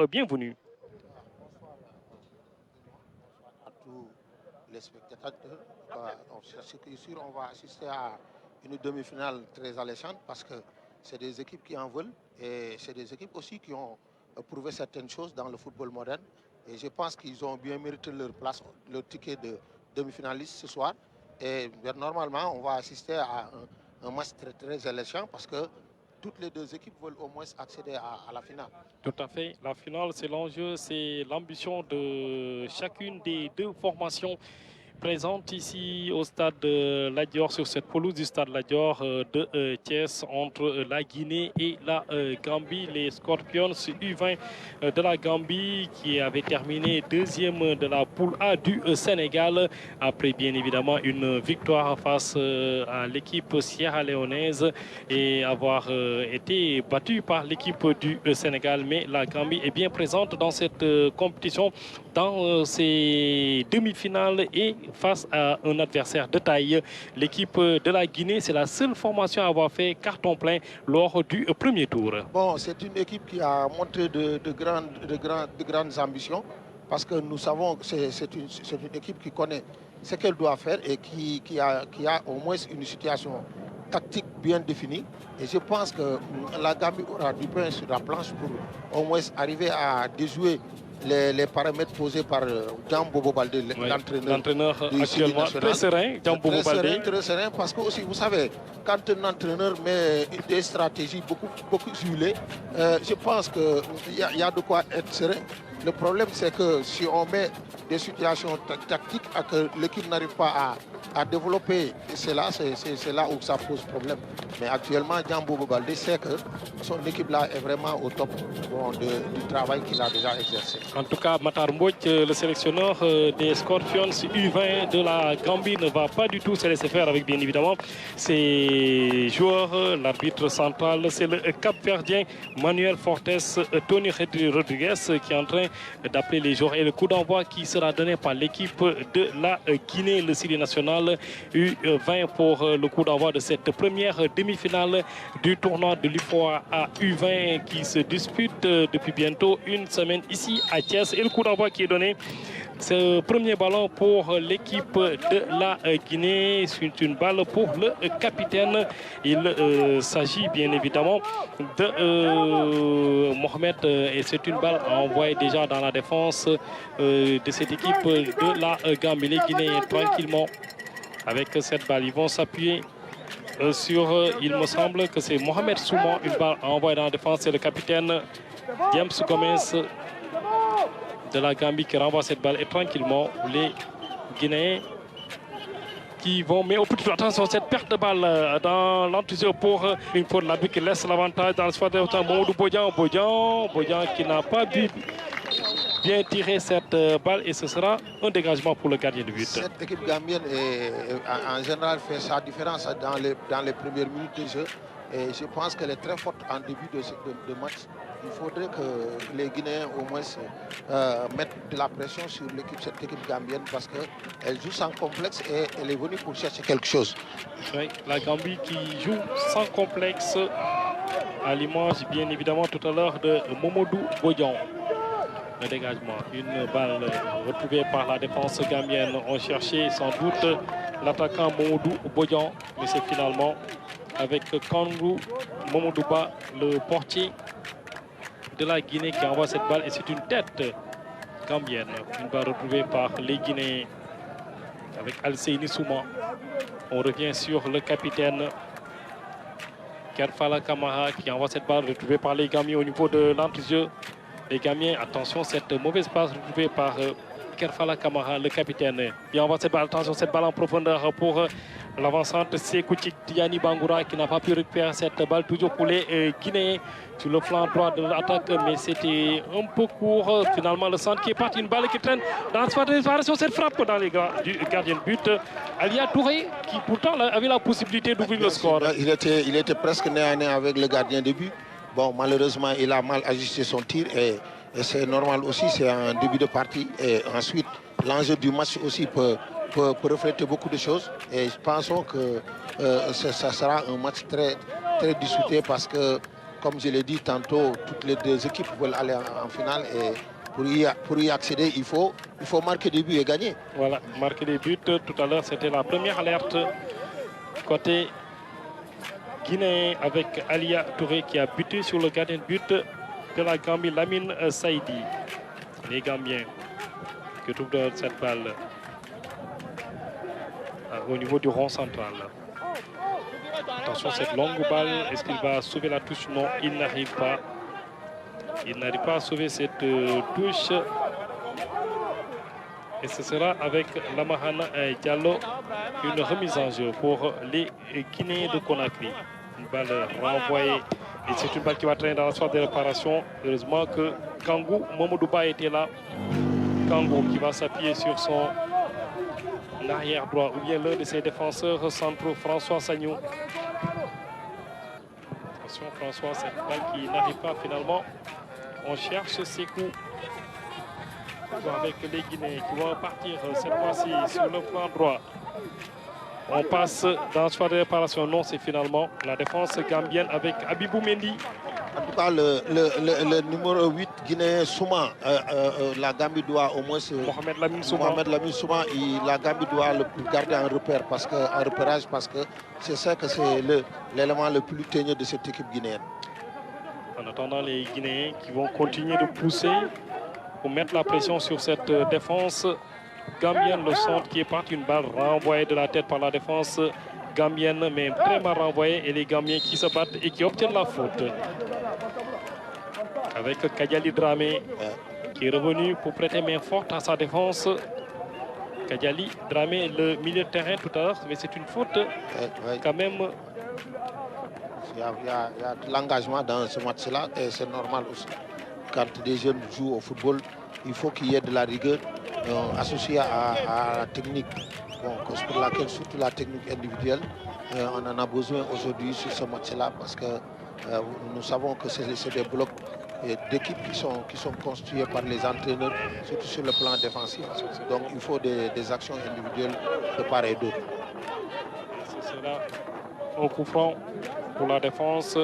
bienvenue. À tous les spectateurs, c'est sûr, on va assister à une demi-finale très alléchante parce que c'est des équipes qui en veulent et c'est des équipes aussi qui ont prouvé certaines choses dans le football moderne. Et je pense qu'ils ont bien mérité leur place, leur ticket de demi-finaliste ce soir. Et normalement, on va assister à un match très, très alléchant parce que toutes les deux équipes veulent au moins accéder à la finale. Tout à fait. La finale, c'est l'enjeu, c'est l'ambition de chacune des deux formations présentes ici au stade de Lat Dior, sur cette pelouse du stade Lat Dior de Thiès, entre la Guinée et la Gambie. Les Scorpions U20 de la Gambie qui avait terminé deuxième de la poule A du Sénégal, après bien évidemment une victoire face à l'équipe sierra-léonaise et avoir été battue par l'équipe du Sénégal. Mais la Gambie est bien présente dans cette compétition, dans ces demi-finales et face à un adversaire de taille. L'équipe de la Guinée, c'est la seule formation à avoir fait carton plein lors du premier tour. Bon, c'est une équipe qui a montré de grandes ambitions parce que nous savons que c'est une équipe qui connaît ce qu'elle doit faire et qui a au moins une situation tactique bien définie. Et je pense que la Gambie aura du pain sur la planche pour au moins arriver à déjouer les paramètres posés par Jean Bobo Baldé, l'entraîneur actuellement très serein, Jean Bobo Baldé. Très serein, parce que aussi, vous savez, quand un entraîneur met des stratégies beaucoup huilées, je pense qu'il y a de quoi être serein. Le problème, c'est que si on met des situations tactiques et que l'équipe n'arrive pas à développer, c'est là où ça pose problème. Mais actuellement, Jean Bobo Baldé sait que son équipe-là est vraiment au top du travail qu'il a déjà exercé. En tout cas, Matar Mbouch, le sélectionneur des Scorpions U20 de la Gambie, ne va pas du tout se laisser faire avec, bien évidemment, ses joueurs. L'arbitre central, c'est le Cap-Verdien Manuel Fortes Tony Rodriguez qui est en train d'appeler les joueurs. Et le coup d'envoi qui sera donné par l'équipe de la Guinée, le Syrie national U20, pour le coup d'envoi de cette première demi-finale du tournoi de l'UFOA à U20 qui se dispute depuis bientôt une semaine ici à Thiès. Et le coup d'envoi qui est donné, c'est le premier ballon pour l'équipe de la Guinée. C'est une balle pour le capitaine. Il s'agit bien évidemment de Mohamed et c'est une balle envoyée déjà dans la défense de cette équipe de la Gambie. Les Guinéens tranquillement avec cette balle, ils vont s'appuyer sur, il me semble que c'est Mohamed Souman, une balle envoyée dans la défense. C'est le capitaine James Gomez de la Gambie qui renvoie cette balle. Et tranquillement, les Guinéens qui vont, mais au plus attention, cette perte de balle dans l'enthousiasme pour une fois de l'arbitre qui laisse l'avantage dans le squad de Mamadou Bodian qui n'a pas pu bien tirer cette balle et ce sera un dégagement pour le gardien de but. Cette équipe gambienne en général fait sa différence dans les premières minutes de jeu et je pense qu'elle est très forte en début de match. Il faudrait que les Guinéens au moins mettent de la pression sur cette équipe gambienne parce qu'elle joue sans complexe et elle est venue pour chercher quelque chose. Oui, la Gambie qui joue sans complexe, à l'image bien évidemment tout à l'heure de Mamadou Bodian. Le dégagement, une balle retrouvée par la défense gambienne. On cherchait sans doute l'attaquant Mamadou Bodian, mais c'est finalement avec Kangou Momodouba, le portier de la Guinée, qui envoie cette balle et c'est une tête gambienne. Une balle retrouvée par les Guinéens avec Alseini Souma. On revient sur le capitaine Kerfala Kamara qui envoie cette balle retrouvée par les Gambiens au niveau de l'entre-jeu. Les Gambiens, attention, cette mauvaise passe retrouvée par Kerfala Kamara, le capitaine. Il envoie cette balle, attention, cette balle en profondeur pour l'avancante Sekoutik Diani Bangoura qui n'a pas pu récupérer cette balle, toujours pour les Guinéens sur le flanc droit de l'attaque, mais c'était un peu court. Finalement, le centre qui est parti, une balle qui traîne dans la phase de réparation, cette frappe dans les du gardien de but. Alia Touré, qui pourtant avait la possibilité d'ouvrir le score. Il était presque nez à nez avec le gardien de but. Bon, malheureusement, il a mal ajusté son tir et c'est normal aussi, c'est un début de partie. Et ensuite, l'enjeu du match aussi peut refléter beaucoup de choses. Et pensons que ça sera un match très, très disputé parce que, comme je l'ai dit tantôt, toutes les deux équipes veulent aller en finale et pour y accéder, il faut marquer des buts et gagner. Voilà, marquer des buts. Tout à l'heure, c'était la première alerte côté guinéen avec Alia Touré qui a buté sur le gardien de but de la Gambie, Lamine Saïdi. Les Gambiens qui trouvent cette balle au niveau du rond central. Attention, cette longue balle, est-ce qu'il va sauver la touche? Non, il n'arrive pas. Il n'arrive pas à sauver cette touche. Et ce sera avec Lamahana Diallo une remise en jeu pour les Guinéens de Conakry. Une balle renvoyée. Et c'est une balle qui va traîner dans la phase de réparation. Heureusement que Kangou Momodouba était là. Kangou qui va s'appuyer sur son arrière droit ou bien l'un de ses défenseurs centraux, François Sagnou. Attention François, cette balle qui n'arrive pas finalement. On cherche ses coups avec les Guinéens qui vont partir cette fois-ci sur le flanc droit. On passe dans la phase de réparation. Non, c'est finalement la défense gambienne avec Abibou Mendy. En tout cas, le numéro 8 guinéen Souma, la Gambie doit au moins Mohamed Lamine Souma. Mohamed Lamine Souma, la Gambie doit le garder en repérage parce que c'est ça que c'est l'élément le plus teigneux de cette équipe guinéenne. En attendant, les Guinéens qui vont continuer de pousser pour mettre la pression sur cette défense gambienne. Le centre qui est parti, une balle renvoyée de la tête par la défense gambienne, mais très mal renvoyée. Et les Gambiens qui se battent et qui obtiennent la faute. Avec Kadiali Dramé qui est revenu pour prêter main forte à sa défense. Kadiali Dramé, le milieu de terrain tout à l'heure, mais c'est une faute quand même. Il y a de l'engagement dans ce match-là et c'est normal aussi. Quand des jeunes jouent au football, il faut qu'il y ait de la rigueur associée à la technique. Bon, cause pour laquelle, surtout la technique individuelle, on en a besoin aujourd'hui sur ce match-là parce que nous savons que c'est des blocs d'équipes qui sont construits par les entraîneurs, surtout sur le plan défensif. Donc il faut des actions individuelles de part et d'autre. Ce sera un coup franc pour la défense.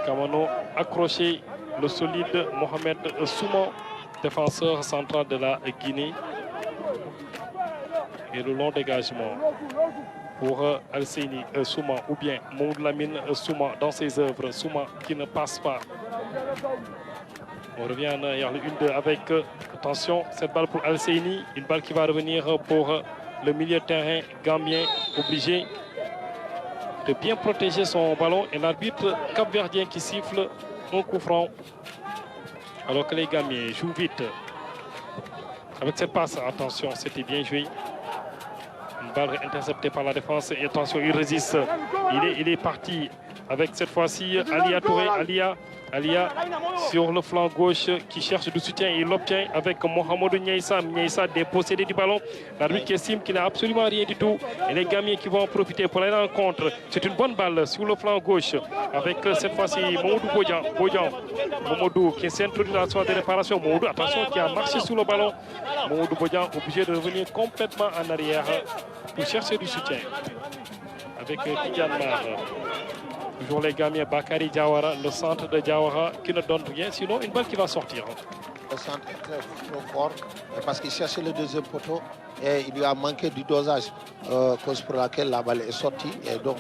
Kamano accroché, le solide Mohamed Souma, défenseur central de la Guinée. Et le long dégagement pour Al-Seini Souma ou bien Maud Lamine Souma dans ses œuvres. Souma qui ne passe pas. On revient en arrière, le 1-2 avec, attention, cette balle pour Al-Seini. Une balle qui va revenir pour le milieu de terrain gambien, obligé de bien protéger son ballon. Et l'arbitre capverdien qui siffle un coup franc. Alors que les Gambiens jouent vite. Avec cette passe, attention, c'était bien joué. Une balle interceptée par la défense. Et attention, il résiste. Il est parti avec cette fois-ci Alia Touré. Alia sur le flanc gauche qui cherche du soutien. Il l'obtient avec Mohamedou Niaïssa. Niaïssa dépossédé du ballon. L'arbitre qui estime qu'il n'a absolument rien du tout. Et les Gambiens qui vont en profiter pour aller en contre. C'est une bonne balle sur le flanc gauche. Avec cette fois-ci Mamadou Bodian. Mamadou qui s'introduit dans la soirée de réparation. Mamadou, attention, qui a marché sur le ballon. Mamadou Bodian obligé de revenir complètement en arrière pour chercher du soutien. Avec Tidiane Mar. Toujours les Gambiens, Bakary Diawara, le centre de Diawara qui ne donne rien, sinon une balle qui va sortir. Le centre est très trop fort parce qu'il cherchait le deuxième poteau et il lui a manqué du dosage, cause pour laquelle la balle est sortie. Et donc,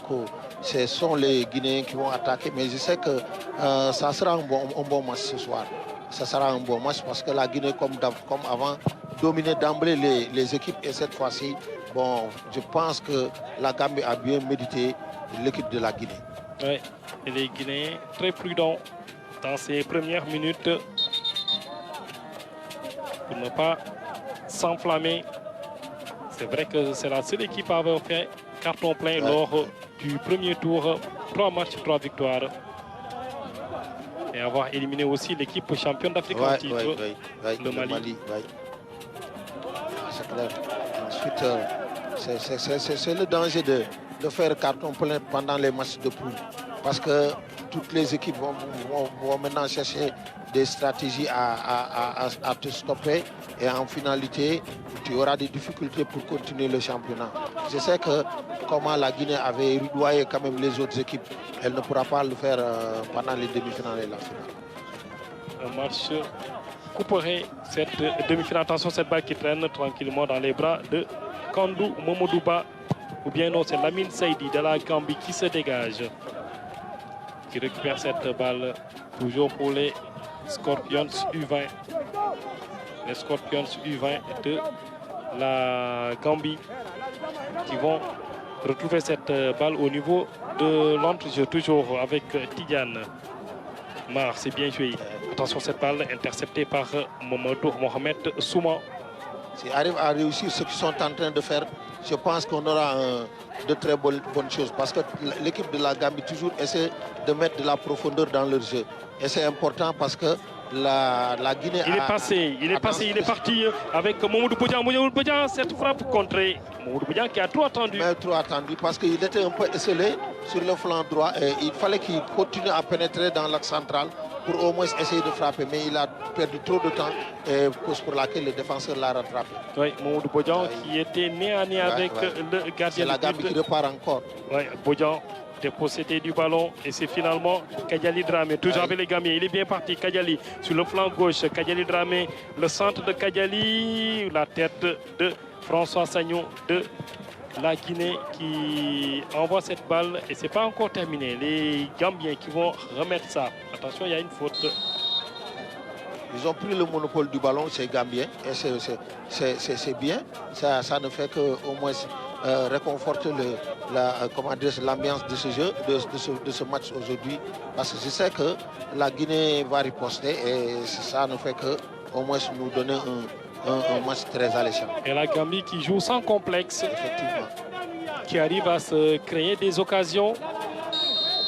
ce sont les Guinéens qui vont attaquer. Mais je sais que ça sera un bon match ce soir. Ça sera un bon match parce que la Guinée, comme avant, dominait d'emblée les équipes. Et cette fois-ci, bon, je pense que la Gambie a bien médité l'équipe de la Guinée. Oui, et les Guinéens très prudents dans ces premières minutes pour ne pas s'enflammer. C'est vrai que c'est la seule équipe à avoir fait carton plein lors du premier tour. 3 matchs, 3 victoires. Et avoir éliminé aussi l'équipe championne d'Afrique en titre, le Mali. C'est clair. Ensuite, c'est le danger de faire carton plein pendant les matchs de poule. Parce que toutes les équipes vont maintenant chercher des stratégies à te stopper. Et en finalité, tu auras des difficultés pour continuer le championnat. Je sais que comment la Guinée avait rudoyé quand même les autres équipes, elle ne pourra pas le faire pendant les demi-finales et la finale. Un match couperait cette demi-finale. Attention, cette balle qui traîne tranquillement dans les bras de Kandou Momodouba. Ou bien non, c'est Lamine Saïdi de la Gambie qui se dégage. Qui récupère cette balle. Toujours pour les Scorpions U20. Les Scorpions U20 de la Gambie qui vont retrouver cette balle au niveau de l'entrejeu, toujours avec Tidiane Mar. C'est bien joué. Attention, cette balle interceptée par Mohamed Souma. S'ils arrivent à réussir ce qu'ils sont en train de faire, je pense qu'on aura de très bonnes choses. Parce que l'équipe de la Gambie toujours essaie de mettre de la profondeur dans leur jeu. Et c'est important parce que la Guinée il est parti avec Mamoudou Bodian. Mamoudou Bodian, cette frappe contrée. Mamoudou Bodian qui a trop attendu. Mais trop attendu parce qu'il était un peu esselé sur le flanc droit. Et il fallait qu'il continue à pénétrer dans l'axe central pour au moins essayer de frapper. Mais il a perdu trop de temps, et cause pour laquelle le défenseur l'a rattrapé. Oui, Mamoudou Bodian qui était nez à nez avec le gardien. C'est la Gambie qui repart encore. Oui, Bodian dépossédé du ballon et c'est finalement Kadiali Dramé, toujours avec les Gambiens. Il est bien parti, Kadiali sur le flanc gauche. Kadiali Dramé, le centre de Kadiali, la tête de François Sagnon de la Guinée qui envoie cette balle et c'est pas encore terminé. Les Gambiens qui vont remettre ça. Attention, il y a une faute. Ils ont pris le monopole du ballon, ces Gambiens, et c'est bien. Ça ne fait qu'au moins réconforter l'ambiance de ce jeu, de ce match aujourd'hui. Parce que je sais que la Guinée va riposter et ça ne fait qu'au moins nous donner un match très alléchant. Et la Gambie qui joue sans complexe, effectivement, qui arrive à se créer des occasions.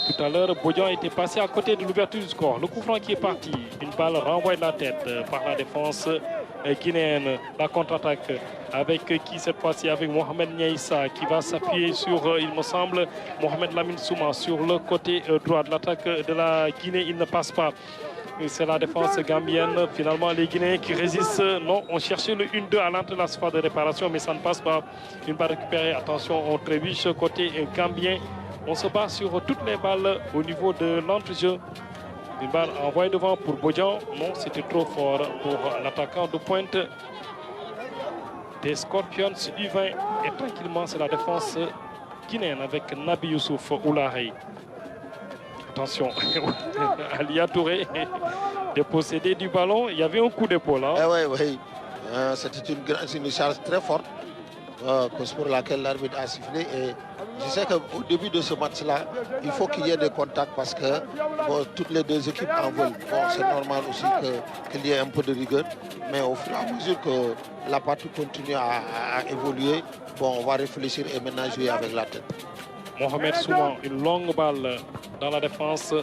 Tout à l'heure, Bodian était passé à côté de l'ouverture du score. Le coup franc qui est parti, une balle renvoyée de la tête par la défense guinéenne. La contre-attaque avec qui cette fois-ci, avec Mohamed Niaïssa qui va s'appuyer sur, il me semble, Mohamed Lamine Souma sur le côté droit de l'attaque de la Guinée. Il ne passe pas. C'est la défense gambienne. Finalement, les Guinéens qui résistent. Non, on cherchait le 1-2 à l'entrée de la surface de réparation, mais ça ne passe pas. Une balle récupérée. Attention, on trébuche côté gambien. On se bat sur toutes les balles au niveau de l'entrejeu. Une balle envoyée devant pour Bodian. Non, c'était trop fort pour l'attaquant de pointe des Scorpions U20. Et tranquillement, c'est la défense guinéenne avec Nabi Youssouf Oulahey. Attention, Alia Touré dépossédé du ballon. Il y avait un coup d'épaule. Hein. Oui. C'était une charge très forte. Cause pour laquelle l'arbitre a sifflé. Et je sais qu'au début de ce match-là, il faut qu'il y ait des contacts parce que toutes les deux équipes en veulent. Bon, c'est normal aussi qu'il y ait un peu de rigueur. Mais au fur et à mesure que la partie continue à évoluer, bon, on va réfléchir et maintenant jouer avec la tête. Mohamed Souma, une longue balle dans la défense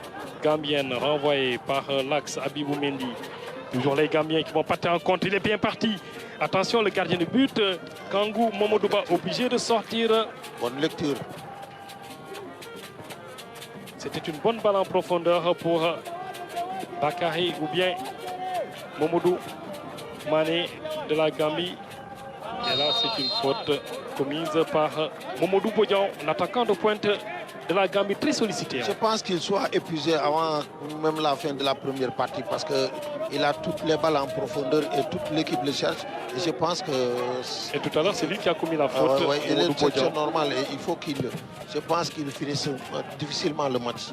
gambienne, renvoyée par l'axe Abibou Mendy. Toujours les Gambiens qui vont partir en contre. Il est bien parti. Attention, le gardien de but, Kangou Momodouba, obligé de sortir. Bonne lecture. C'était une bonne balle en profondeur pour Bakary ou bien Momodou Mané de la Gambie. Et là, c'est une faute commise par Momodou Bodian, l'attaquant de pointe de la Gambie, très sollicité. Je pense qu'il soit épuisé avant même la fin de la première partie parce qu'il a toutes les balles en profondeur et toute l'équipe le cherche. Et je pense que... Et tout à l'heure, c'est lui qui a commis la faute. C'est normal. Et il faut je pense qu'il finisse difficilement le match.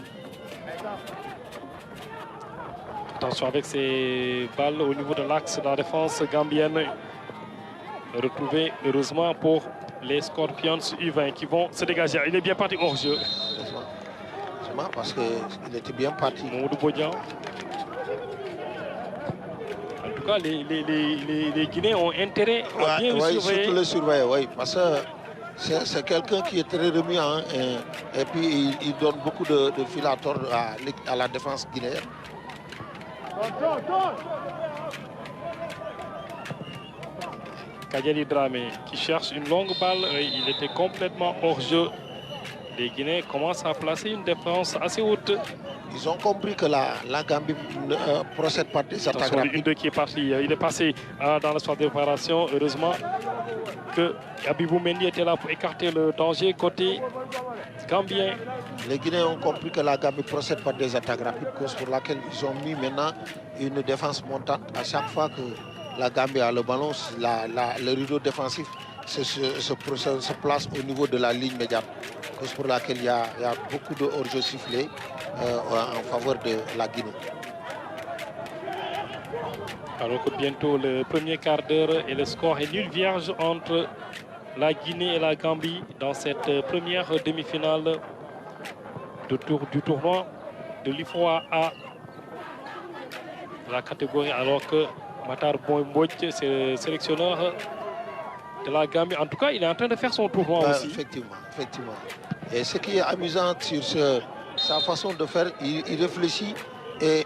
Attention avec ces balles au niveau de l'axe de la défense gambienne. Retrouvé heureusement pour les Scorpions U20 qui vont se dégager. Il est bien parti hors jeu. Parce qu'il était bien parti. Mamoudou Bodian. En tout cas, les Guinéens ont intérêt à bien le surveiller. Surtout le surveiller, oui. Parce que c'est quelqu'un qui est très remis hein, et puis il donne beaucoup de fil à tordre à la défense guinéenne. Kadiali Dramé qui cherche une longue balle. Il était complètement hors jeu. Les Guinéens commencent à placer une défense assez haute. Ils ont compris que la Gambie procède par des attaques rapides. Une qui est parti, il est passé dans l'espace de préparation. Heureusement que Abibou Mendy était là pour écarter le danger côté gambien. Les Guinéens ont compris que la Gambie procède par des attaques rapides, cause pour laquelle ils ont mis maintenant une défense montante. À chaque fois que la Gambie a le ballon, le rideau défensif se place au niveau de la ligne médiane, cause pour laquelle il y a beaucoup de hors-jeu sifflés en faveur de la Guinée. Alors que bientôt le premier quart d'heure et le score est nul vierge entre la Guinée et la Gambie dans cette première demi-finale du tournoi de l'IFOA A, la catégorie, alors que Matar Mbodj, c'est le sélectionneur de la Gambie. En tout cas, il est en train de faire son tournoi aussi. Effectivement, effectivement. Et ce qui est amusant sur sa façon de faire, il réfléchit et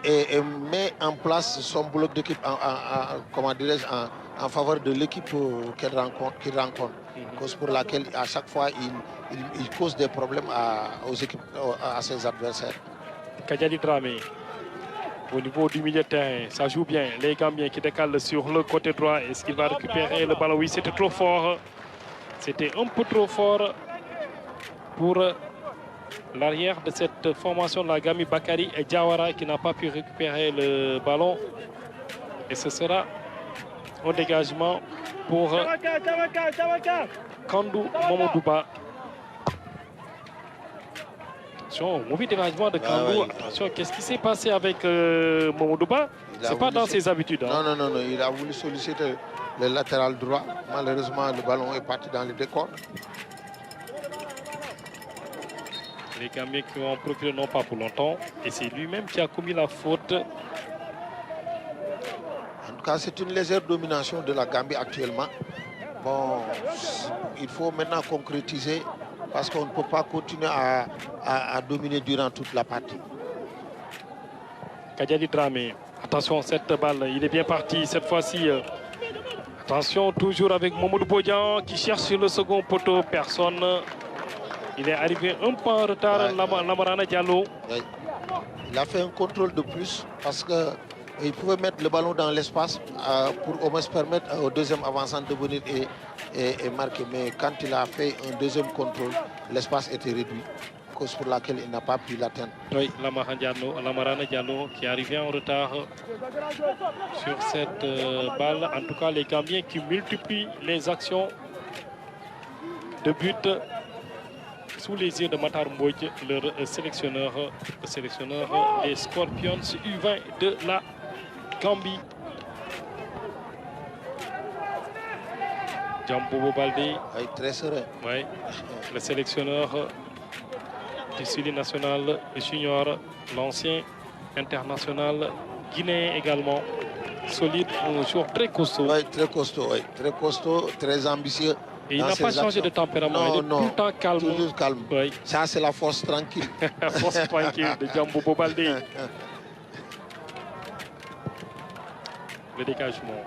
met en place son bloc d'équipe en faveur de l'équipe qu'il rencontre. Cause pour laquelle à chaque fois il cause des problèmes à ses adversaires. Kadiali Dramé, au niveau du milieu de terrain, ça joue bien. Les Gambiens qui décalent sur le côté droit. Est-ce qu'il va récupérer le ballon? Oui, c'était trop fort. C'était un peu trop fort pour l'arrière de cette formation de la Gambie, Bakary et Diawara, qui n'a pas pu récupérer le ballon. Et ce sera un dégagement pour Kandou Momodouba. Attention, mauvais dégagement de Kandou. Attention, qu'est-ce qui s'est passé avec Momodouba? C'est pas dans ses habitudes. Hein. Non, il a voulu solliciter le latéral droit. Malheureusement, le ballon est parti dans le décor. Les Gambiens qui ont procuré non pas pour longtemps. Et c'est lui-même qui a commis la faute. En tout cas, c'est une légère domination de la Gambie actuellement. Bon, il faut maintenant concrétiser parce qu'on ne peut pas continuer à dominer durant toute la partie. Kadiali Dramé, attention, cette balle, il est bien parti cette fois-ci. Attention, toujours avec Mamadou Bodian qui cherche sur le second poteau. Personne. Il est arrivé un peu en retard, Lamarana Diallo. Il a fait un contrôle de plus parce qu'il pouvait mettre le ballon dans l'espace pour au moins permettre au deuxième avançant de venir et marquer. Mais quand il a fait un deuxième contrôle, l'espace était réduit, cause pour laquelle il n'a pas pu l'atteindre. Oui, Lamarana Diallo qui est arrivé en retard sur cette balle. En tout cas, les Gambiens qui multiplient les actions de but sous les yeux de Matar Mbodj, leur sélectionneur, le sélectionneur des Scorpions U20 de la Gambie. Djambobo Baldé, très serein. Oui, le sélectionneur du Sili national junior, l'ancien international guinéen également. Solide, un joueur très costaud. Oui, très costaud, très ambitieux. Et il n'a pas changé de tempérament, il est tout le temps calme. Toujours calme. Oui. Ça, c'est la force tranquille. La force tranquille de Djambobo Baldé. Le dégagement.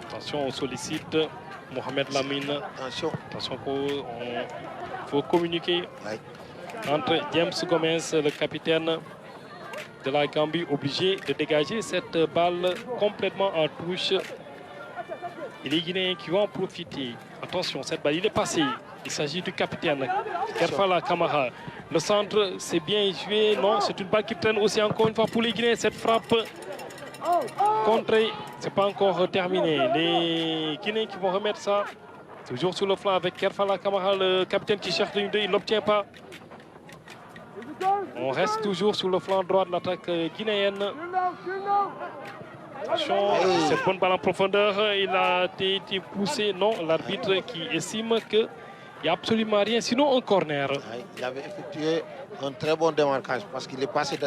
Attention, on sollicite Mohamed Lamine. Attention. Attention, il faut communiquer entre James Gomez, le capitaine de la Gambie, obligé de dégager cette balle complètement en touche. Et les Guinéens qui vont en profiter. Attention, cette balle, il est passé. Il s'agit du capitaine Kerfala Kamara. Le centre, c'est bien joué. Non, c'est une balle qui traîne aussi encore une fois pour les Guinéens. Cette frappe contrée, c'est pas encore terminé. Les Guinéens qui vont remettre ça. Toujours sur le flanc avec Kerfala Kamara, le capitaine qui cherche le 1-2. Il ne l'obtient pas. On reste toujours sur le flanc droit de l'attaque guinéenne. Attention, cette bonne balle en profondeur, il a été poussé. Non, l'arbitre qui estime qu'il n'y a absolument rien, sinon un corner. Il avait effectué un très bon démarquage parce qu'il est passé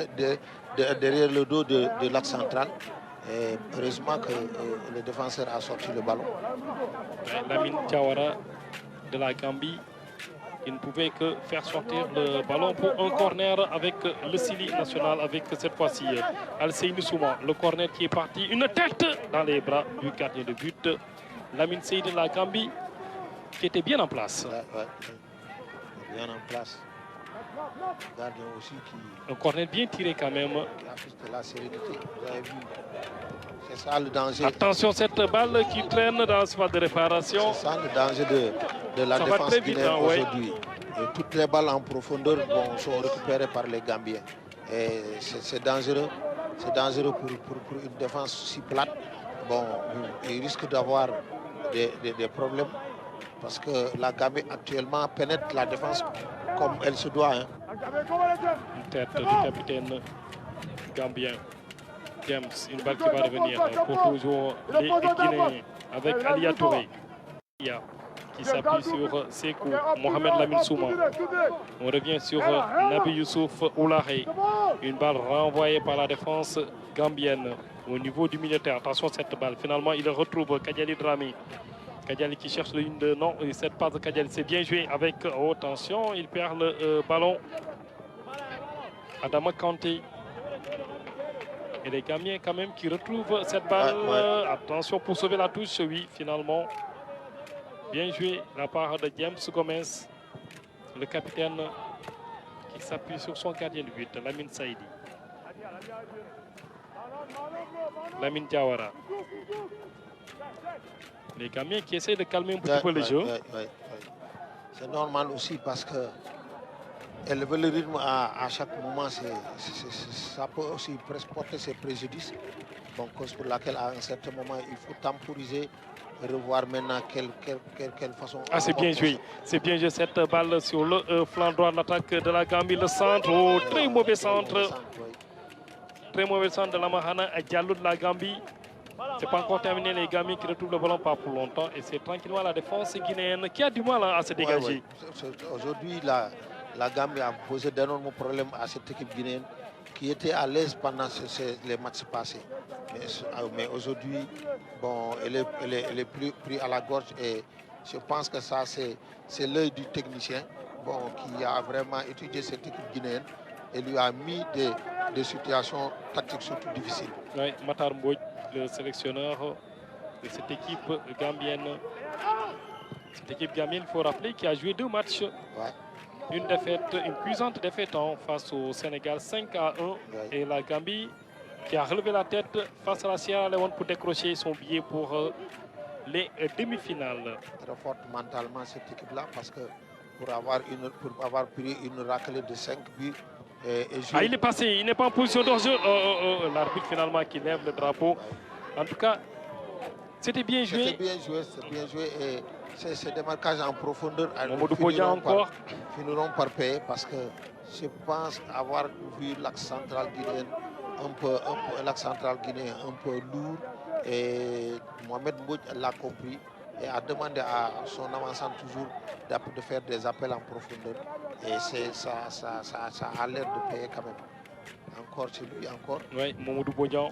derrière le dos de l'axe central. Et heureusement que le défenseur a sorti le ballon. Lamine Diawara de la Gambie, il ne pouvait que faire sortir le ballon pour un corner avec le Sili national, avec cette fois-ci Al-Seyni Souma. Le corner qui est parti, une tête dans les bras du gardien de but, Lamine Sey de la Gambie, qui était bien en place. Bien en place. Gardien aussi qui... Un corner bien tiré quand même. Qui affiche de la sérénité. Vous avez vu. C'est ça le danger. Attention, cette balle qui traîne dans le spot de réparation. C'est ça le danger de la défense guinéenne aujourd'hui. Et toutes les balles en profondeur sont récupérées par les Gambiens. Et c'est dangereux. C'est dangereux pour une défense si plate. Bon, il risque d'avoir des problèmes. Parce que la Gambie actuellement pénètre la défense comme elle se doit. Hein. Une tête du capitaine gambien. James, une balle qui va revenir pour toujours les Guinéens avec Alia Touré qui s'appuie sur Sekou, Mohamed Lamine Souma. On revient sur Nabi Youssouf Oulahé. Une balle renvoyée par la défense gambienne au niveau du militaire. Attention cette balle. Finalement, il retrouve Kadiali Drami. Kadiali qui cherche le 1 de non. Et cette passe de Kadiali, c'est bien joué avec attention. Il perd le ballon. Adama Kanté. Et les Gambiens quand même qui retrouvent cette balle. Attention pour sauver la touche, oui, finalement. Bien joué de la part de James Gomez, le capitaine qui s'appuie sur son gardien de but, Lamine Saïdi. Lamine Diawara. Les Gambiens qui essaient de calmer un petit peu le jeu. C'est normal aussi parce que élever le rythme à chaque moment, ça peut aussi presque porter ses préjudices. Donc, cause pour laquelle, à un certain moment, il faut temporiser et revoir maintenant quelle façon... Ah, c'est bien joué. C'est bien joué cette balle sur le flanc droit de l'attaque de la Gambie. Le centre, très mauvais centre. Très mauvais centre de la Mahana à Diallo de la Gambie. C'est pas encore terminé, les Gambiens qui retrouvent le ballon pas pour longtemps. Et c'est tranquillement la défense guinéenne qui a du mal à se dégager. Aujourd'hui, la Gambie a posé d'énormes problèmes à cette équipe guinéenne qui était à l'aise pendant les matchs passés. Mais aujourd'hui, bon, elle est plus prise à la gorge et je pense que ça, c'est l'œil du technicien qui a vraiment étudié cette équipe guinéenne et lui a mis des situations tactiques surtout difficiles. Oui, Matar Mbouj, le sélectionneur de cette équipe gambienne. Cette équipe gambienne, il faut rappeler, qui a joué 2 matchs. Une défaite, une cuisante défaite face au Sénégal 5-1 et la Gambie qui a relevé la tête face à la Sierra Leone pour décrocher son billet pour les demi-finales. Très forte mentalement cette équipe-là parce que pour avoir pris une raclée de 5 buts il est passé, il n'est pas en position d'hors-jeu. L'arbitre finalement qui lève le drapeau. En tout cas, c'était bien joué. C'était bien joué, c'est bien joué et ces démarquages en profondeur finiront par payer parce que je pense avoir vu l'axe central guinéen un peu lourd et Mohamed Mbouj l'a compris et a demandé à son avançant toujours de faire des appels en profondeur et ça a l'air de payer quand même. Encore chez lui, encore. Oui, Mamadou Bodian.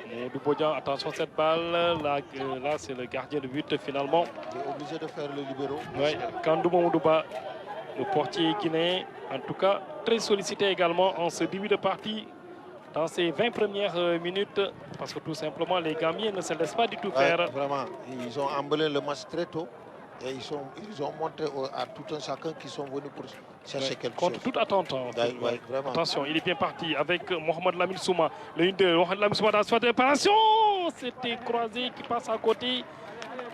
Mamadou Bodian, attention cette balle. Là c'est le gardien de but finalement. Il est obligé de faire le libéraux. Oui, Kandou Mamadouba, le portier guinéen. En tout cas, très sollicité également en ce début de partie. Dans ces 20 premières minutes, parce que tout simplement, les Gambiens ne se laissent pas du tout faire. Vraiment, ils ont emballé le match très tôt. Et ils ont montré à tout un chacun qu'ils sont venus pour chercher quelque chose. Contre toute attente. Attention, il est bien parti avec Mohamed Lamine Souma. Le 1-2, Mohamed Lamine Souma dans sa préparation. C'était croisé qui passe à côté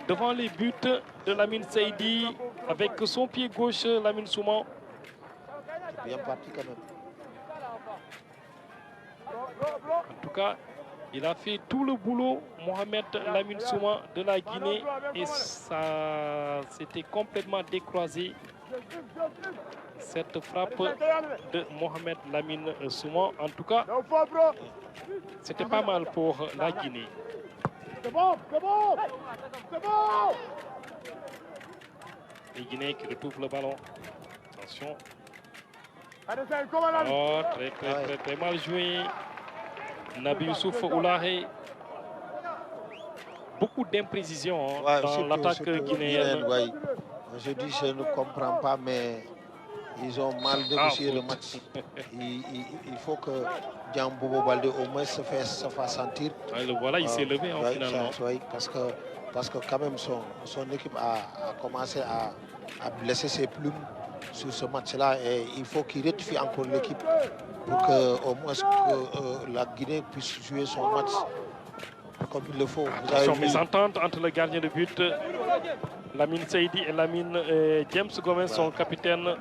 devant les buts de Lamine Saïdi. Avec son pied gauche, Lamine Souma. C'est bien parti quand même. En tout cas, il a fait tout le boulot, Mohamed Lamine Souma de la Guinée, et ça s'était complètement décroisé. Cette frappe de Mohamed Lamine Souma, en tout cas, c'était pas mal pour la Guinée. Les Guinéens qui retrouvent le ballon. Attention. Oh, très mal joué. Nabi Youssouf Oulahé. Beaucoup d'imprécisions dans l'attaque guinéenne. Je dis, je ne comprends pas, mais ils ont mal négocié le match. Il faut que Diambobo Baldé au moins se fasse sentir. Le voilà, il s'est levé finalement. Parce que quand même son équipe a commencé à blesser ses plumes sur ce match-là et il faut qu'il rectifie encore l'équipe pour que au moins que, la Guinée puisse jouer son match comme il le faut. Attention, mésentente entre le gardien de but, Lamine Seydi et Lamine James Gomez, son capitaine.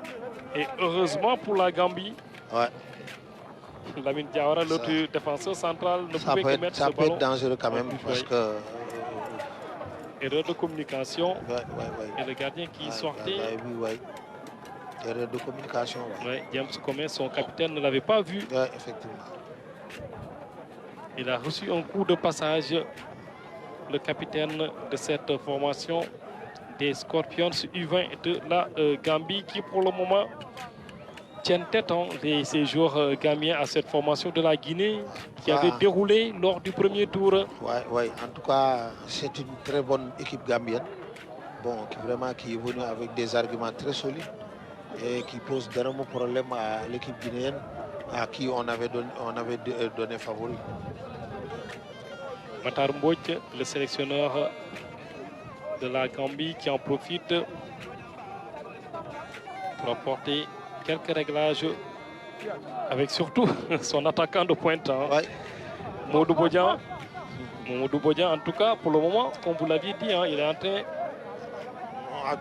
Et heureusement pour la Gambie, Lamine Diawara, l'autre défenseur central, ne pouvait que mettre ce ballon. Ça peut être dangereux quand même parce que... Erreur de communication. Et le gardien qui sortait. Oui. Erreur de communication. James Gomez, son capitaine, ne l'avait pas vu. Effectivement. Il a reçu un coup de passage, le capitaine de cette formation des Scorpions U20 de la Gambie, qui pour le moment tiennent tête ces joueurs gambiens à cette formation de la Guinée qui avait déroulé lors du premier tour. Oui. En tout cas, c'est une très bonne équipe gambienne. Bon, qui est venue avec des arguments très solides et qui pose d'énormes problèmes à l'équipe guinéenne à qui on avait donné favori. Matar Mbodj, le sélectionneur de la Gambie, qui en profite pour apporter quelques réglages avec surtout son attaquant de pointe, Modou Bodian. Modou Bodian, en tout cas, pour le moment, comme vous l'aviez dit, il est en train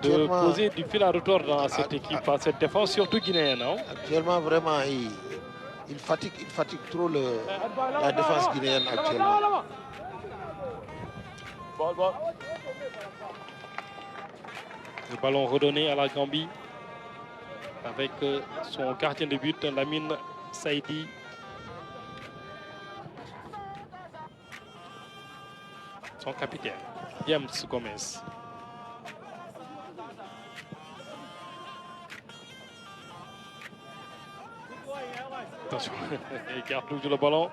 de poser du fil à retordre dans cette équipe, à cette défense, surtout guinéenne. Actuellement, vraiment, il fatigue trop la défense guinéenne actuellement. Le ballon redonné à la Gambie avec son gardien de but, Lamine Seydi. Son capitaine, James Gomez. Attention, il garde toujours le ballon.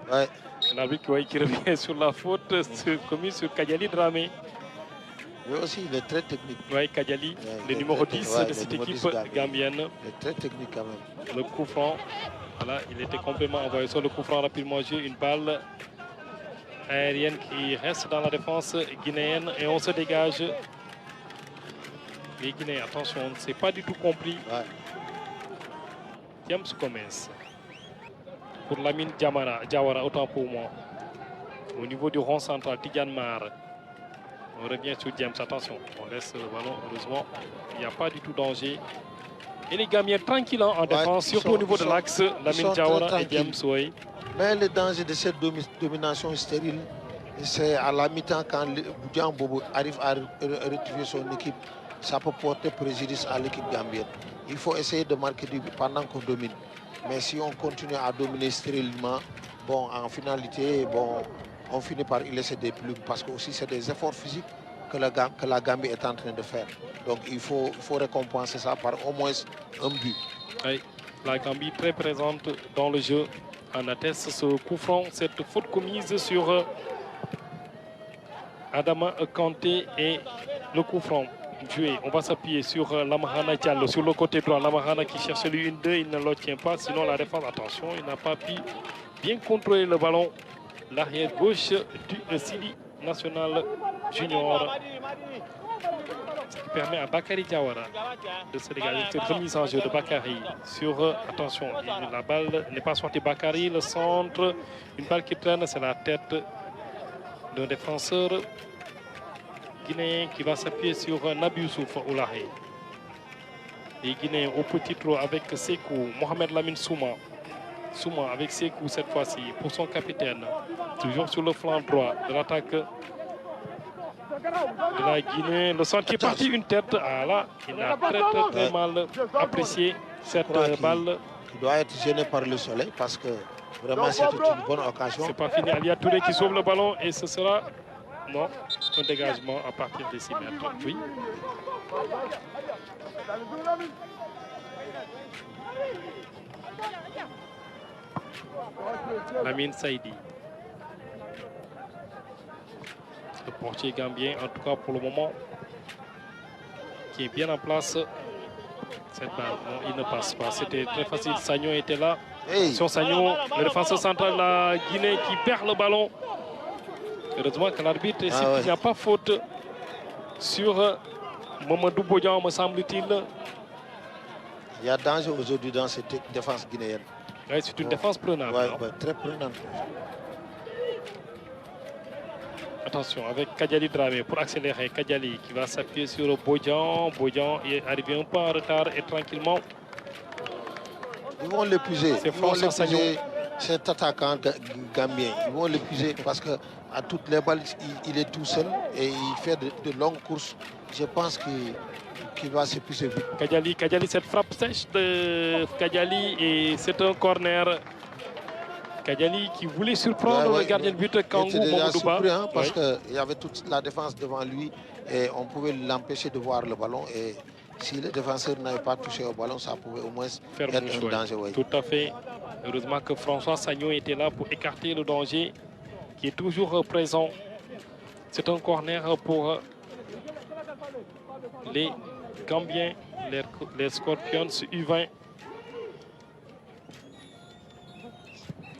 L'arbitre qui revient sur la faute commise sur Kadiali Dramé. Lui aussi, il est très technique. Oui, Kadiali, le numéro 10 de cette équipe gambienne. Il est très technique quand même. Le coup franc, voilà, il était complètement envoyé sur le coup franc rapidement joué. Une balle aérienne qui reste dans la défense guinéenne et on se dégage. Les Guinéens, attention, on ne s'est pas du tout compris. James Gomez. Pour Lamine Diawara, autant pour moi. Au niveau du rond central, Tidiane Mar. On revient sur James, attention, on laisse le ballon, heureusement, il n'y a pas du tout danger. Et les Gambiens tranquilles en défense, surtout au niveau de l'axe, Lamine Diawara et James. Mais le danger de cette domination stérile, c'est à la mi-temps quand Boudian Bobo arrive à retrouver son équipe, ça peut porter préjudice à l'équipe gambienne. Il faut essayer de marquer du but pendant qu'on domine. Mais si on continue à dominer stérilement, bon, en finalité, bon, on finit par y laisser des plumes parce que aussi c'est des efforts physiques que la Gambie est en train de faire. Donc il faut récompenser ça par au moins un but. Oui, la Gambie très présente dans le jeu. En atteste ce coup franc, cette faute commise sur Adama Kanté et le coup franc joué. On va s'appuyer sur Lamahana Diallo, sur le côté droit. Lamahana qui cherche lui une 2, il ne l'obtient pas. Sinon la défense, attention, il n'a pas pu bien contrôler le ballon. L'arrière gauche du Sili National Junior. Ce qui permet à Bakary Diawara de se dégager. Cette remise en jeu de Bakary sur, attention, la balle n'est pas sortie. Bakary, le centre, une balle qui traîne, c'est la tête d'un défenseur guinéen qui va s'appuyer sur Nabi Youssouf Oulahi. Les Guinéens au petit trot avec Sekou, Mohamed Lamine Souma. Souma avec Sekou cette fois-ci pour son capitaine. Toujours sur le flanc droit de l'attaque de la Guinée. Le centre qui est parti une tête. Ah là, il a très mal apprécié cette balle. Il doit être gêné par le soleil parce que vraiment c'était une bonne occasion. C'est pas fini. Alia Touré qui sauve le ballon et ce sera non, un dégagement à partir de 6 mètres. Oui. Lamine Seydi. Le portier gambien, en tout cas pour le moment, qui est bien en place. Cette balle, non, il ne passe pas. C'était très facile. Sagnon était là. Sur Sagnon, le défenseur central de la Guinée qui perd le ballon. Heureusement que l'arbitre ici, il n'y a pas faute sur Mamadou Bodian, me semble-t-il. Il y a danger aujourd'hui dans cette défense guinéenne. Oui, c'est une défense prenante. Oui, très prenante. Attention, avec Kadiali Dramé pour accélérer. Kadiali qui va s'appuyer sur Bodian. Bodian est arrivé un peu en retard et tranquillement. Ils vont l'épuiser. C'est François Sagnon. Cet attaquant gambien. Ils vont l'épuiser parce qu'à toutes les balles, il est tout seul et il fait de longues courses. Je pense qu'il va s'épuiser vite. Kadiali, cette frappe sèche de Kadiali et c'est un corner. Kadiali qui voulait surprendre le gardien de but Kangou Momodouba. Hein, parce qu'il y avait toute la défense devant lui et on pouvait l'empêcher de voir le ballon. Et si le défenseur n'avait pas touché au ballon, ça pouvait au moins faire être un danger. Oui. Tout à fait. Heureusement que François Sagnon était là pour écarter le danger qui est toujours présent. C'est un corner pour les Gambiens, les Scorpions U20.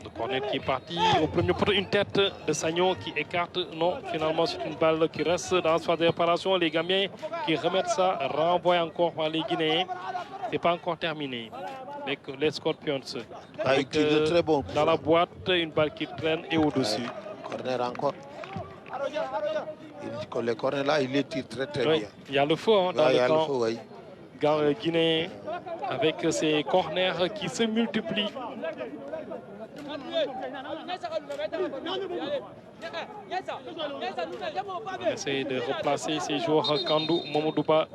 Le corner qui est parti au premier poteau, une tête de Sagnon qui écarte. Non, finalement c'est une balle qui reste dans sa réparation. Les Gambiens qui remettent ça, renvoient encore par les Guinéens. C'est pas encore terminé. Les Scorpions. Avec, très bon dans la boîte, une balle qui traîne et au-dessus. Corner encore. Le corner là, il les tire très bien. Il y a le feu hein, dans le camp. Oui. Guinéen avec ces corners qui se multiplient. On essaie de replacer ces joueurs. Kandou Momodouba,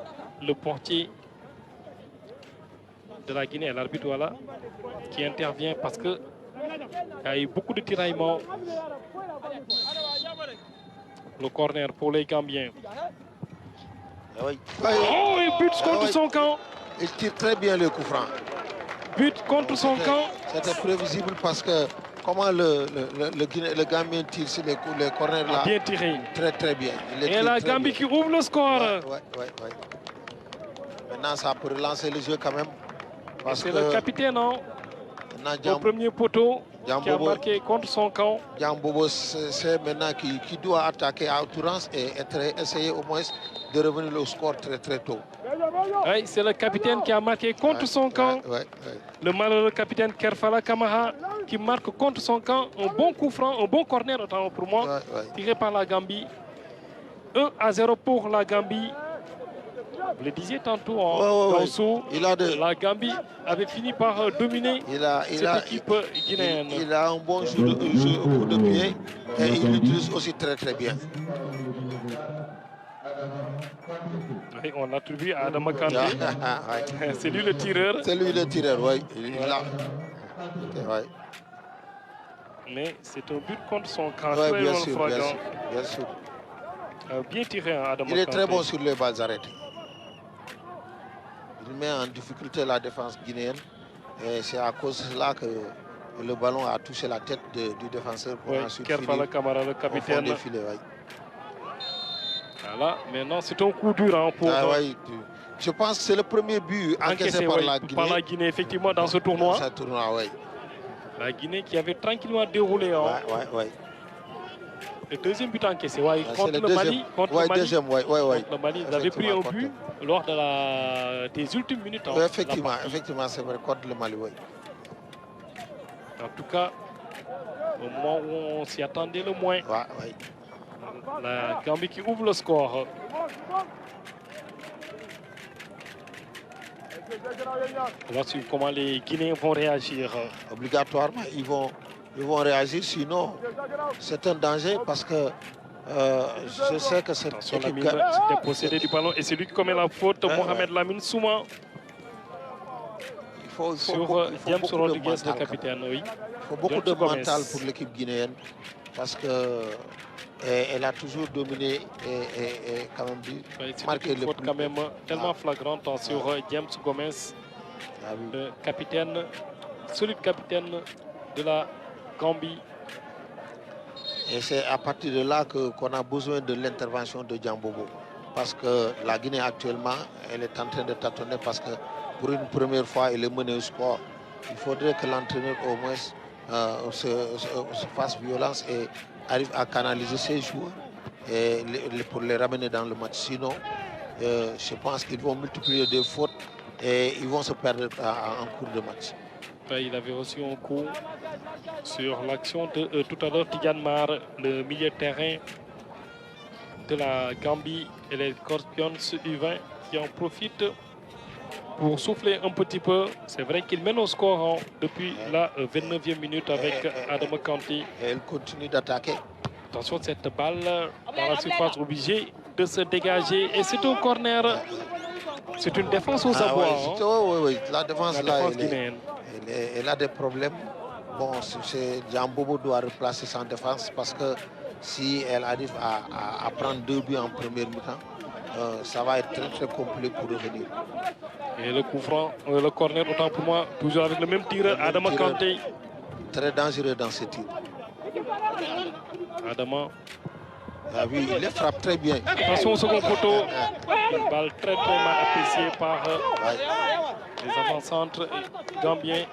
le portier de la Guinée, l'arbitre voilà, qui intervient parce que il y a eu beaucoup de tiraillements. Le corner pour les Gambiens. Oh, il bute contre son camp. Il tire très bien le coup franc. But contre son camp. C'était prévisible parce que comment le Gambien tire sur les corners là. Bien tiré. Très bien. Et la Gambie qui ouvre le score. Ouais. Maintenant, ça peut relancer le jeu quand même. C'est le capitaine, non? Au premier poteau, qui a marqué contre son camp. Djambobo, c'est maintenant qui doit attaquer à outrance et essayer au moins de revenir au score très tôt. Oui, c'est le capitaine qui a marqué contre son camp. Le malheureux capitaine Kerfala Kamaha qui marque contre son camp. Un bon coup franc, un bon corner autant pour moi, tiré par la Gambie. 1-0 pour la Gambie. Vous le disiez tantôt, la Gambie avait fini par dominer cette équipe guinéenne. Il a un bon jeu au coup de pied et il l'utilise aussi très bien. Oui, on l'attribue à Adama Kanté. C'est lui le tireur. C'est lui le tireur, oui. Mais c'est un but contre son camp. Bien sûr. Bien tiré, Adama Kanté. Il est très bon sur les balles arrêtées. Il met en difficulté la défense guinéenne. Et c'est à cause de cela que le ballon a touché la tête du défenseur pour ensuite Kerfala Kamara, le capitaine. Au fond des filets, Voilà, maintenant c'est un coup dur pour... Je pense que c'est le premier but encaissé par la Guinée. Par la Guinée, effectivement, dans ce tournoi. Oui. La Guinée qui avait tranquillement déroulé. Le deuxième but encaissé, contre le Mali. Contre le Mali, vous avez pris un but lors des ultimes minutes. Effectivement, c'est vrai, contre le Mali, En tout cas, au moment où on s'y attendait le moins. La Gambie qui ouvre le score. On va suivre comment les Guinéens vont réagir. Obligatoirement, ils vont réagir, sinon c'est un danger parce que je sais que cette équipe... dépossédé du ballon et c'est lui qui commet la faute, Mohamed Lamine Souma. Sur James Rodriguez, le capitaine, Il faut beaucoup de mental pour l'équipe guinéenne parce que elle a toujours dominé et quand même marqué le faute quand même tellement flagrante sur James Gomez, le capitaine, solide capitaine de la Gambie. Et c'est à partir de là qu'on a besoin de l'intervention de Djambobo. Parce que la Guinée actuellement, elle est en train de tâtonner parce que pour une première fois, elle est menée au score. Il faudrait que l'entraîneur au moins se fasse violence et arrive à canaliser ses joueurs pour les ramener dans le match. Sinon, je pense qu'ils vont multiplier des fautes et ils vont se perdre en cours de match. Il avait reçu un coup sur l'action de tout à l'heure Tidiane Mar, le milieu de terrain de la Gambie et les Scorpions U20 qui en profitent pour souffler un petit peu. C'est vrai qu'il mène au score depuis la 29e minute avec Adama Kanté. Et il continue d'attaquer. Attention, cette balle dans la surface obligée de se dégager. Et c'est un corner. C'est une défense aux abois. Oui. La défense là, guinéenne. Elle a des problèmes. Bon, Djambobo doit replacer sa défense parce que si elle arrive à prendre 2 buts en première mi-temps, ça va être très très compliqué pour revenir. Et le coup franc, le corner, autant pour moi, toujours avec le même tireur, Adama Kanté. Très dangereux dans ce tir. Adama. Ah oui, il les frappe très bien. Attention au second poteau. Une balle très très mal appréciée par les avant-centres gambiens.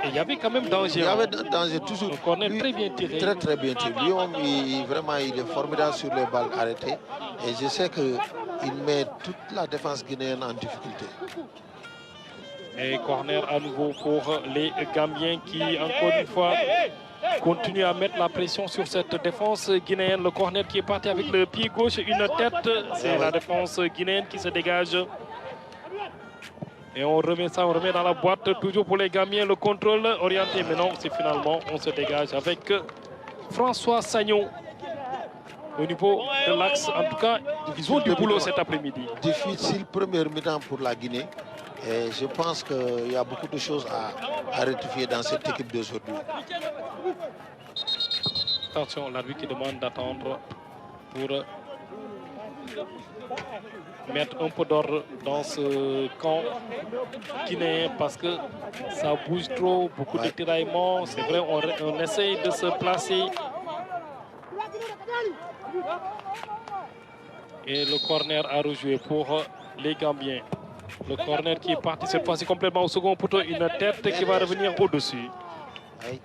Et il y avait quand même danger. Il y avait danger toujours. Le corner très bien tiré. Très très bien tiré. Lui, vraiment, il est formidable sur les balles arrêtées. Et je sais qu'il met toute la défense guinéenne en difficulté. Et corner à nouveau pour les Gambiens qui, encore une fois, continuent à mettre la pression sur cette défense guinéenne. Le corner qui est parti avec le pied gauche, une tête. C'est la défense guinéenne qui se dégage. Et on remet ça, on remet dans la boîte, toujours pour les Gambiens, le contrôle orienté. Mais non, c'est finalement, on se dégage avec François Sagnon. Au niveau de l'axe, en tout cas, ils ont du boulot cet après-midi. Difficile première mi-temps pour la Guinée. Et je pense qu'il y a beaucoup de choses à rectifier dans cette équipe d'aujourd'hui. Attention, l'arbitre qui demande d'attendre pour mettre un peu d'ordre dans ce camp guinéen parce que ça bouge trop, beaucoup de tiraillements. C'est vrai, on essaye de se placer. Et le corner a rejoué pour les Gambiens. Le corner qui est parti cette fois-ci complètement au second poteau, une tête qui va revenir au-dessus. Oui.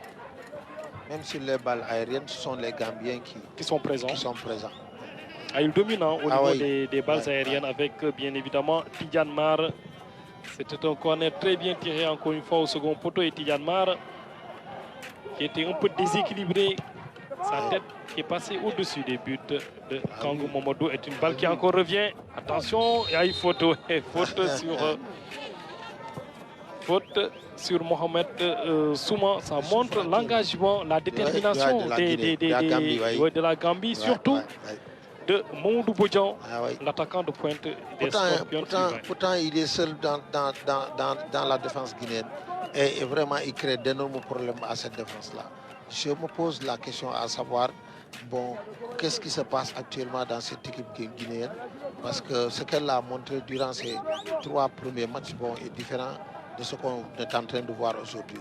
Même sur les balles aériennes, ce sont les Gambiens qui sont présents. Il domine au niveau des balles aériennes avec bien évidemment Tidiane Mar. C'était un corner très bien tiré encore une fois au second poteau et Tidiane Mar qui était un peu déséquilibré. Sa tête qui est passée au-dessus des buts de Kangou Momodou est une balle qui encore revient. Attention, il y a une faute sur Mohamed Souma. Ça montre l'engagement, la détermination de la Gambie, surtout de Mondou Bodjan, l'attaquant de pointe des Scorpions. Pourtant, il est seul dans la défense guinéenne et vraiment, il crée d'énormes problèmes à cette défense-là. Je me pose la question à savoir, bon, qu'est-ce qui se passe actuellement dans cette équipe guinéenne? Parce que ce qu'elle a montré durant ces 3 premiers matchs est différent de ce qu'on est en train de voir aujourd'hui.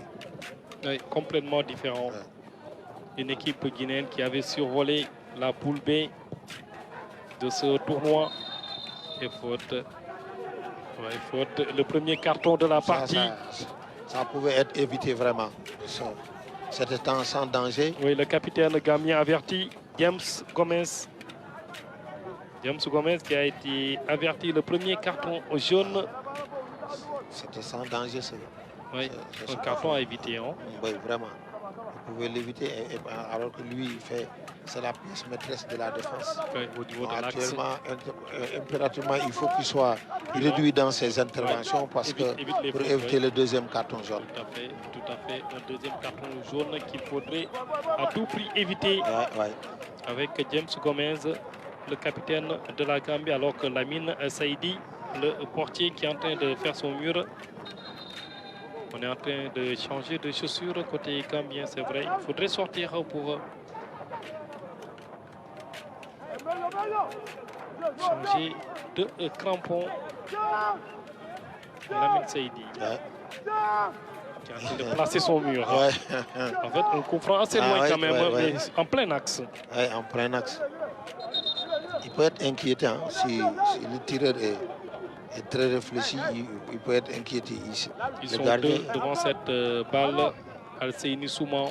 Oui, complètement différent. Une équipe guinéenne qui avait survolé la poule B de ce tournoi. Et faute. Le premier carton de la partie. Ça pouvait être évité vraiment. C'était sans danger. Oui, le capitaine gambien averti, James Gomez. James Gomez qui a été averti le premier carton jaune. C'était sans danger. Oui, un carton à éviter. Hein? Oui, vraiment. Vous pouvez l'éviter alors que lui, c'est la pièce maîtresse de la défense. Oui, au niveau de l'axe. Actuellement, impérativement, il faut qu'il soit réduit dans ses interventions parce pour éviter le deuxième carton jaune. Tout à fait. Un deuxième carton jaune qu'il faudrait à tout prix éviter avec James Gomez, le capitaine de la Gambie, alors que Lamine Saïdi, le portier qui est en train de faire son mur. On est en train de changer de chaussures côté gambien, c'est vrai. Il faudrait sortir pour changer de crampon. Lamine Saïdi qui est en train de placer son mur. En fait, on comprend assez loin quand même, mais en plein axe. Oui, en plein axe. Il peut être inquiétant si le tireur est très réfléchi, il peut être inquiété ici. Ils sont deux devant cette balle. Al-Seini Souman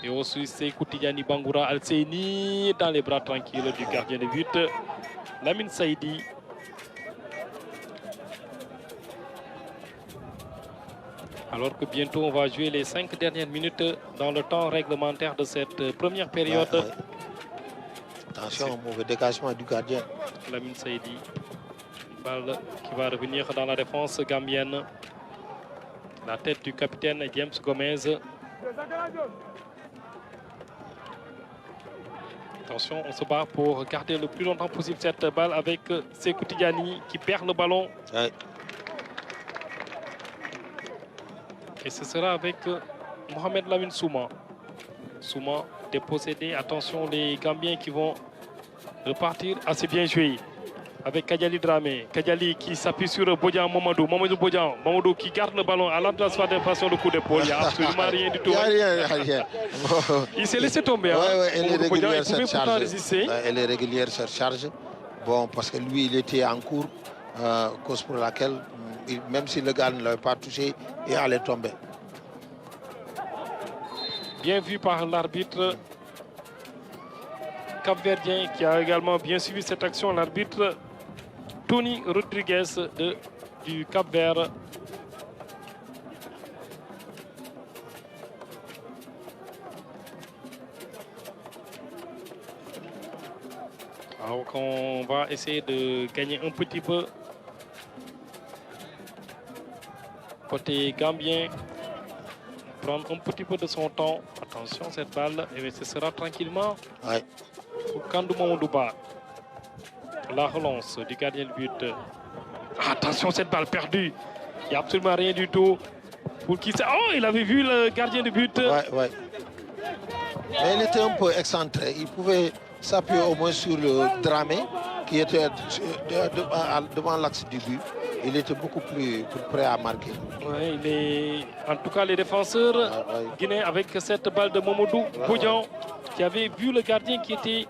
et aussi Sekou Tidiane Bangoura. Al-Seini dans les bras tranquilles du gardien de but. Lamine Saïdi. Alors que bientôt on va jouer les 5 dernières minutes dans le temps réglementaire de cette première période. Ouais. Attention, mauvais dégagement du gardien. Lamine Seydi, une balle qui va revenir dans la défense gambienne. La tête du capitaine James Gomez. Attention, on se bat pour garder le plus longtemps possible cette balle avec Sékou Tidiane qui perd le ballon. Ouais. Et ce sera avec Mohamed Lamine Souma. Souma dépossédé. Attention, les Gambiens qui vont repartir. Assez bien joué avec Kadiali Dramé. Kadiali qui s'appuie sur Bodian Mamadou. Mamadou qui garde le ballon à l'entrée de la façon de coup d'épaule. Il n'y a absolument rien du tout. Il n'y a rien. Il s'est laissé tomber. Ouais, elle est régulière, il pouvait pourtant résister. Elle est régulière, cette charge. Bon, parce que lui, il était en cours, cause pour laquelle, même si le gars ne l'avait pas touché, il allait tomber. Bien vu par l'arbitre capverdien qui a également bien suivi cette action. L'arbitre Tony Rodriguez du Cap-Vert. Alors qu'on va essayer de gagner un petit peu côté gambien, prendre un petit peu de son temps. Attention, cette balle, et ce sera tranquillement pour Kandou Mamadouba. La relance du gardien de but. Attention, cette balle perdue. Il n'y a absolument rien du tout. Pour qui ça? Oh, il avait vu le gardien de but. Ouais. Mais il était un peu excentré. Il pouvait s'appuyer au moins sur le Dramé qui était devant l'axe du but. Il était beaucoup plus prêt à marquer. Ouais, en tout cas, les défenseurs guinéens avec cette balle de Mamadou Boudian qui avait vu le gardien qui était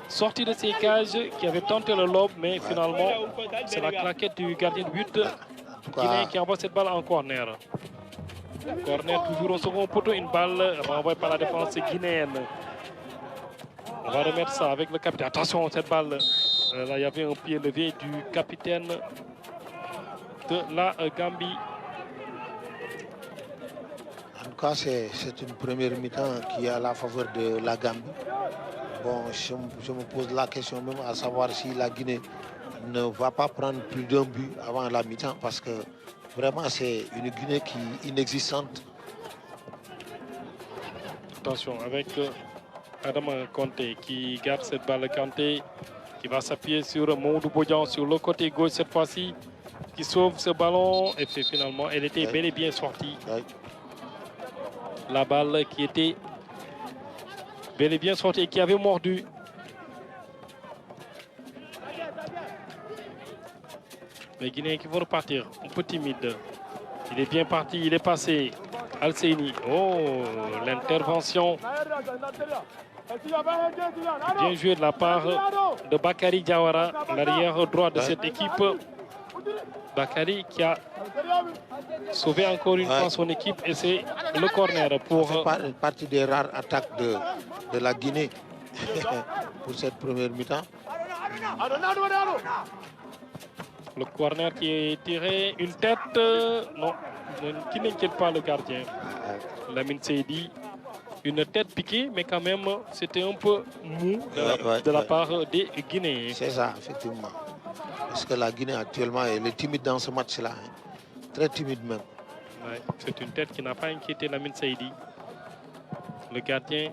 sorti de ses cages, qui avait tenté le lob, mais finalement, c'est la claquette du gardien de but guinéen qui envoie cette balle en corner. Corner toujours au second poteau, une balle renvoyée par la défense guinéenne. On va remettre ça avec le capitaine. Attention, cette balle. Là, il y avait un pied levé du capitaine de la Gambie. En tout cas, c'est une première mi-temps qui est à la faveur de la Gambie. Bon, je me pose la question même à savoir si la Guinée ne va pas prendre plus d'un but avant la mi-temps parce que vraiment c'est une Guinée qui est inexistante. Attention avec Adama Kanté qui garde cette balle. Kanté qui va s'appuyer sur Mamadou Bodian sur le côté gauche cette fois-ci, qui sauve ce ballon et fait finalement, elle était bel et bien sortie. La balle qui était bel et bien sortie et qui avait mordu. Les Guinéens qui vont repartir, un peu timide. Il est bien parti, il est passé. Al-Seini, oh, l'intervention. Bien joué de la part de Bakary Diawara, l'arrière droit de cette équipe. Bakary qui a sauvé encore une fois son équipe et c'est le corner pour... Une partie des rares attaques de la Guinée pour cette première mi-temps. Le corner qui est tiré, une tête, non, qui n'inquiète pas le gardien. Lamine Seydi, une tête piquée, mais quand même, c'était un peu mou de la part des Guinéens. C'est ça, effectivement. Parce que la Guinée, actuellement, elle est timide dans ce match-là. Hein. Très timide même. Ouais, c'est une tête qui n'a pas inquiété Lamine Seydi. Le gardien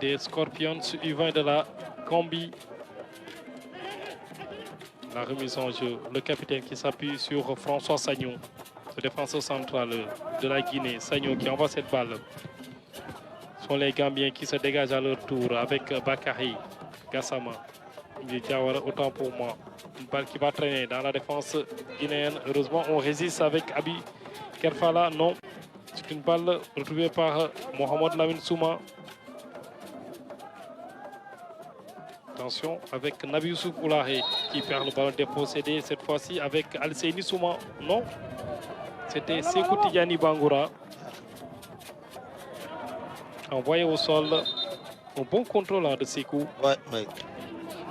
des Scorpions U20 de la Gambie. La remise en jeu, le capitaine qui s'appuie sur François Sagnon, le défenseur central de la Guinée. Sagnon qui envoie cette balle. Ce sont les Gambiens qui se dégagent à leur tour avec Bakary Gassama. Autant pour moi. Une balle qui va traîner dans la défense guinéenne. Heureusement, on résiste avec Abi Kerfala. Non, c'est une balle retrouvée par Mohamed Lamine Souma. Attention avec Nabi Youssouf Oulahé qui perd le ballon dépossédé cette fois-ci avec Al-Seini Souma. Non, c'était Sékou Tidiane Bangoura. Envoyé au sol. Un bon contrôle de Sékou. Ouais.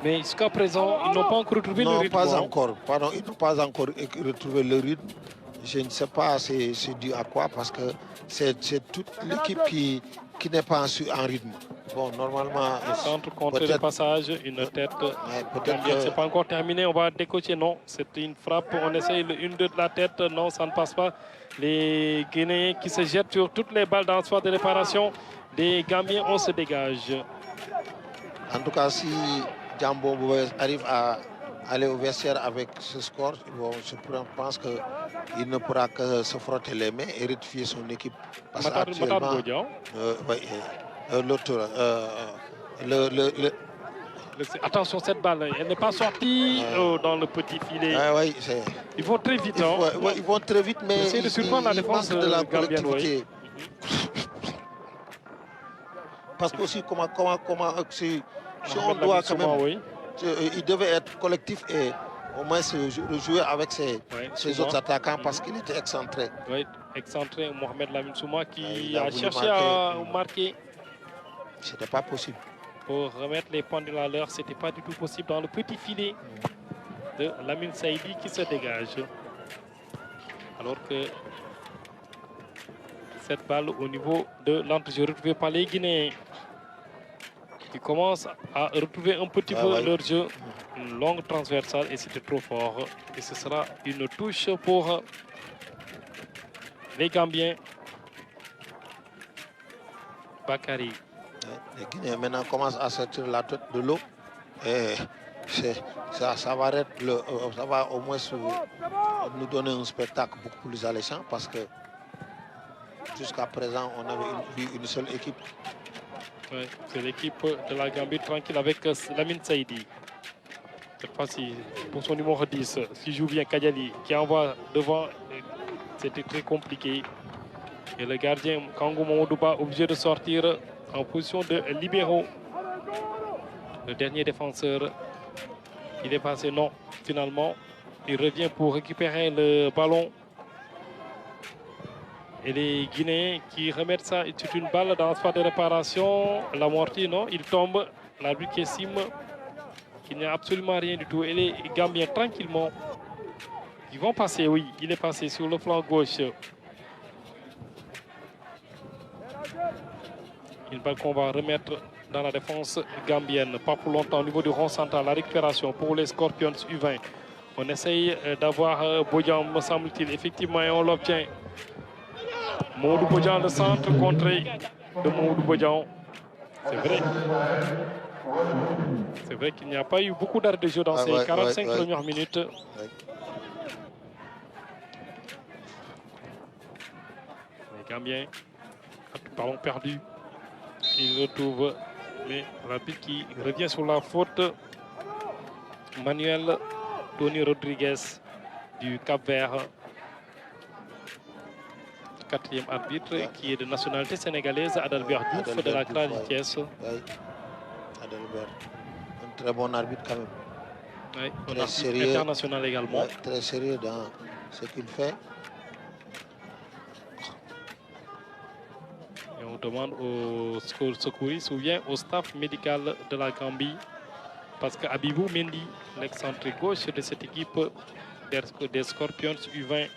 Mais jusqu'à présent, ils n'ont pas encore retrouvé le rythme. Non, pas encore. Pardon, ils n'ont pas encore retrouvé le rythme. Je ne sais pas c'est dû à quoi, parce que c'est toute l'équipe qui n'est pas en rythme. Bon, normalement... Centre contre le passage, une tête. Peut-être c'est pas encore terminé, on va décocher. Non, c'est une frappe, on essaye une de la tête. Non, ça ne passe pas. Les Guinéens qui se jettent sur toutes les balles dans le soir de réparation. Les Gambiens, on se dégage. En tout cas, si Jambo arrive à aller au vestiaire avec ce score, bon, je pense qu'il ne pourra que se frotter les mains et rectifier son équipe. Parce qu'actuellement, attention, cette balle, elle n'est pas sortie dans le petit filet. Oui, ils vont très vite. Ils vont très vite, mais c'est de surprendre la défense de la gambienne. collectivité. Parce que aussi, si on doit quand même... Il devait être collectif et au moins jouer avec ses autres attaquants, parce qu'il était excentré. Oui, excentré. Mohamed Lamine Souma qui a cherché à marquer. C'était pas possible. Pour remettre les pendules à l'heure, c'était pas du tout possible dans le petit filet de Lamine Saïdi qui se dégage. Alors que cette balle au niveau de l'entrejeu retrouvée par les Guinéens, qui commencent à retrouver un petit peu leur jeu. Une longue transversale et c'était trop fort. Et ce sera une touche pour les Gambiens. Bakary. Les Guinéens maintenant commencent à sortir la tête de l'eau. Et ça va au moins nous donner un spectacle beaucoup plus alléchant, parce que jusqu'à présent, on avait vu une seule équipe. Ouais, c'est l'équipe de la Gambie tranquille avec Lamine Saïdi. Cette fois-ci, pour son numéro 10, qui joue bien Kadiali, qui envoie devant. C'était très compliqué. Et le gardien Kangou Momodouba obligé de sortir en position de libéraux. Le dernier défenseur, il est passé non, finalement. Il revient pour récupérer le ballon. Et les Guinéens qui remettent ça, c'est une balle dans le phase de réparation. L'amorti, non, il tombe. L'arbitre qui estime qu'il n'y a absolument rien du tout. Et les Gambiens, tranquillement, ils vont passer, oui, il est passé sur le flanc gauche. Une balle qu'on va remettre dans la défense gambienne. Pas pour longtemps au niveau du rond central. La récupération pour les Scorpions U20. On essaye d'avoir Bodian, me semble-t-il, effectivement, et on l'obtient. Maudou Bodian, le centre contré de Maudou Bodian. C'est vrai. C'est vrai qu'il n'y a pas eu beaucoup d'arrêts de jeu dans ces 45 premières minutes. Les Gambiens, ballon perdu. Il retrouve, mais l'arbitre qui revient sur la faute. Manuel Tony Rodriguez du Cap-Vert. Quatrième arbitre qui est de nationalité sénégalaise, Adalbert Diouf de la CRA de Thiès. Oui, Adalbert, un très bon arbitre quand même. Oui, très sérieux, international également. Très sérieux dans ce qu'il fait. Et on demande aux secouristes ou bien au staff médical de la Gambie, parce que Abibou Mendy, l'excentrique gauche de cette équipe des Scorpions U20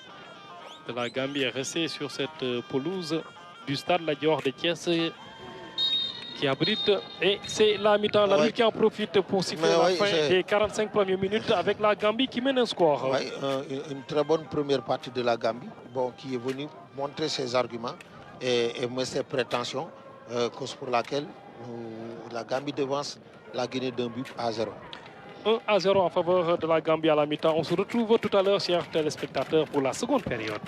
de la Gambie, est resté sur cette pelouse du stade Lat Dior de Thiès qui abrite. Et c'est la mi-temps, la qui en profite pour siffler la fin des 45 premières minutes avec la Gambie qui mène un score. Oui, une très bonne première partie de la Gambie, qui est venue montrer ses arguments et ses prétentions, cause pour laquelle la Gambie devance la Guinée d'un but à 0. 1-0 en faveur de la Gambie à la mi-temps. On se retrouve tout à l'heure, chers téléspectateurs, pour la seconde période.